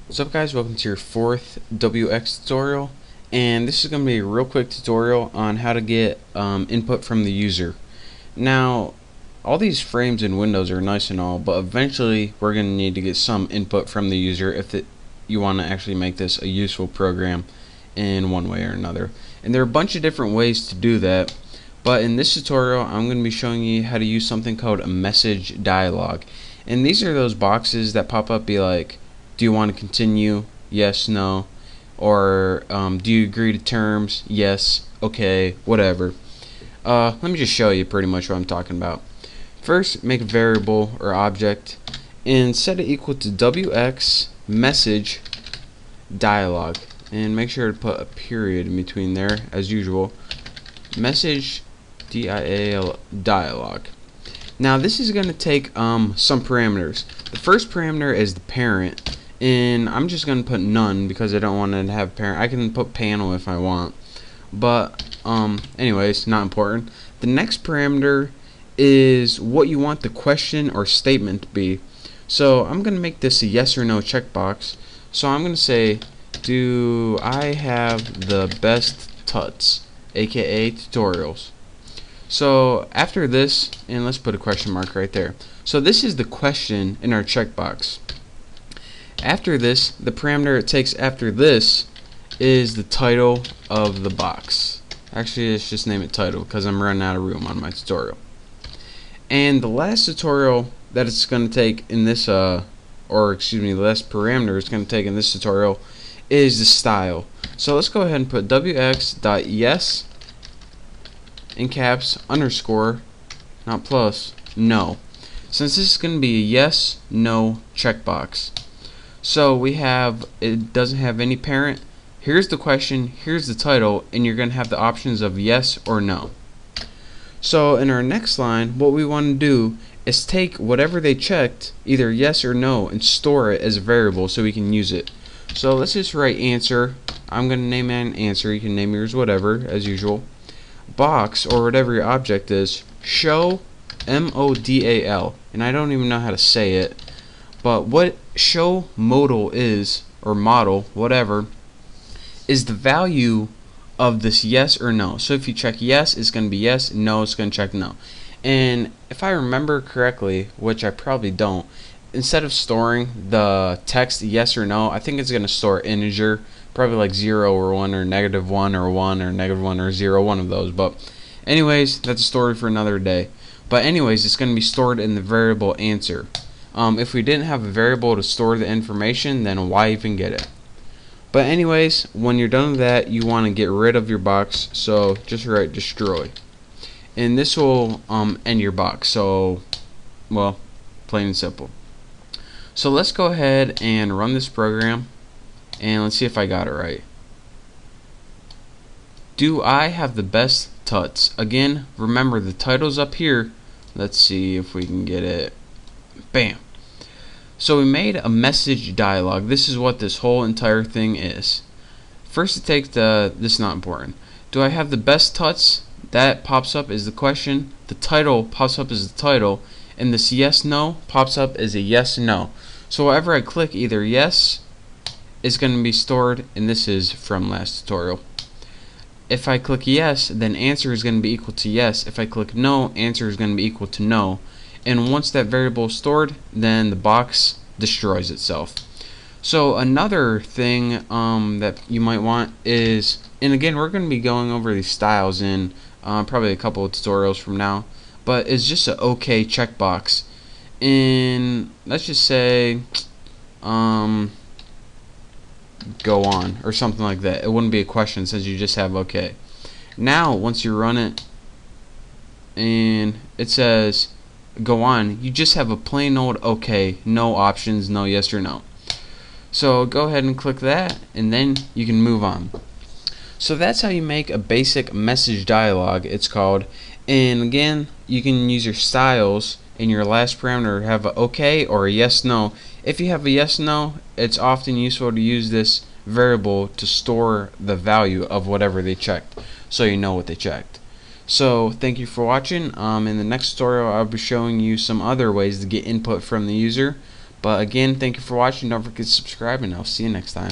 What's up guys, welcome to your fourth WX tutorial, and this is going to be a real quick tutorial on how to get input from the user. Now all these frames in Windows are nice and all, but eventually we're going to need to get some input from the user if you want to actually make this a useful program in one way or another. And there are a bunch of different ways to do that, but in this tutorial I'm going to be showing you how to use something called a message dialog. And these are those boxes that pop up, be like, do you want to continue? Yes, no. Or do you agree to terms? Yes, okay, whatever. Let me just show you pretty much what I'm talking about. First, make a variable or object and set it equal to wx message dialog, and make sure to put a period in between there as usual. Message dialog. Now this is going to take some parameters. The first parameter is the parent, and I'm just going to put none because I don't want to have parent. I can put panel if I want, but anyways, not important. The next parameter is what you want the question or statement to be. So I'm going to make this a yes or no checkbox. So I'm going to say, do I have the best tuts, aka tutorials? So after this, and let's put a question mark right there. So this is the question in our checkbox. After this, the parameter it takes after this is the title of the box. Actually, let's just name it title because I'm running out of room on my tutorial. And the last tutorial that it's going to take in this, the last parameter it's going to take in this tutorial is the style. So let's go ahead and put wx.yes in caps underscore, not plus, no. Since this is going to be a yes, no checkbox. So we have, it doesn't have any parent. Here's the question, here's the title, and you're going to have the options of yes or no. So in our next line, what we want to do is take whatever they checked, either yes or no, and store it as a variable so we can use it. So let's just write answer. I'm going to name an answer. You can name yours whatever, as usual. Box, or whatever your object is, show modal, and I don't even know how to say it, but what show modal is, or model, whatever, is the value of this yes or no. So if you check yes, it's going to be yes, no, it's going to check no. And if I remember correctly, which I probably don't, instead of storing the text yes or no, I think it's going to store integer, probably like 0 or 1 or -1 or 1 or -1 or 0, one of those. But anyways, that's a story for another day. But anyways, it's going to be stored in the variable answer. If we didn't have a variable to store the information, then why even get it? But anyways, when you're done with that, you want to get rid of your box, so just write destroy. And this will end your box, so, well, plain and simple. So let's go ahead and run this program, and let's see if I got it right. Do I have the best tuts? Again, remember the title's up here. Let's see if we can get it. Bam. So we made a message dialog. This is what this whole entire thing is. First, it takes this is not important. Do I have the best tuts? That pops up as the question. The title pops up as the title, and this yes no pops up as a yes no. So wherever I click, either yes is going to be stored, and this is from last tutorial. If I click yes, then answer is going to be equal to yes. If I click no, answer is going to be equal to no. And once that variable is stored, then the box destroys itself. So another thing that you might want is, and again we're going to be going over these styles in probably a couple of tutorials from now, but it's just an OK checkbox. And let's just say go on or something like that. It wouldn't be a question since you just have OK. Now once you run it and it says go on, you just have a plain old OK, no options, no yes or no. So go ahead and click that, and then you can move on. So that's how you make a basic message dialog, it's called. And again, you can use your styles in your last parameter to have a OK or a yes no. If you have a yes no, it's often useful to use this variable to store the value of whatever they checked, so you know what they checked. So thank you for watching. In the next tutorial I'll be showing you some other ways to get input from the user, But again, thank you for watching. Don't forget to subscribe, and I'll see you next time.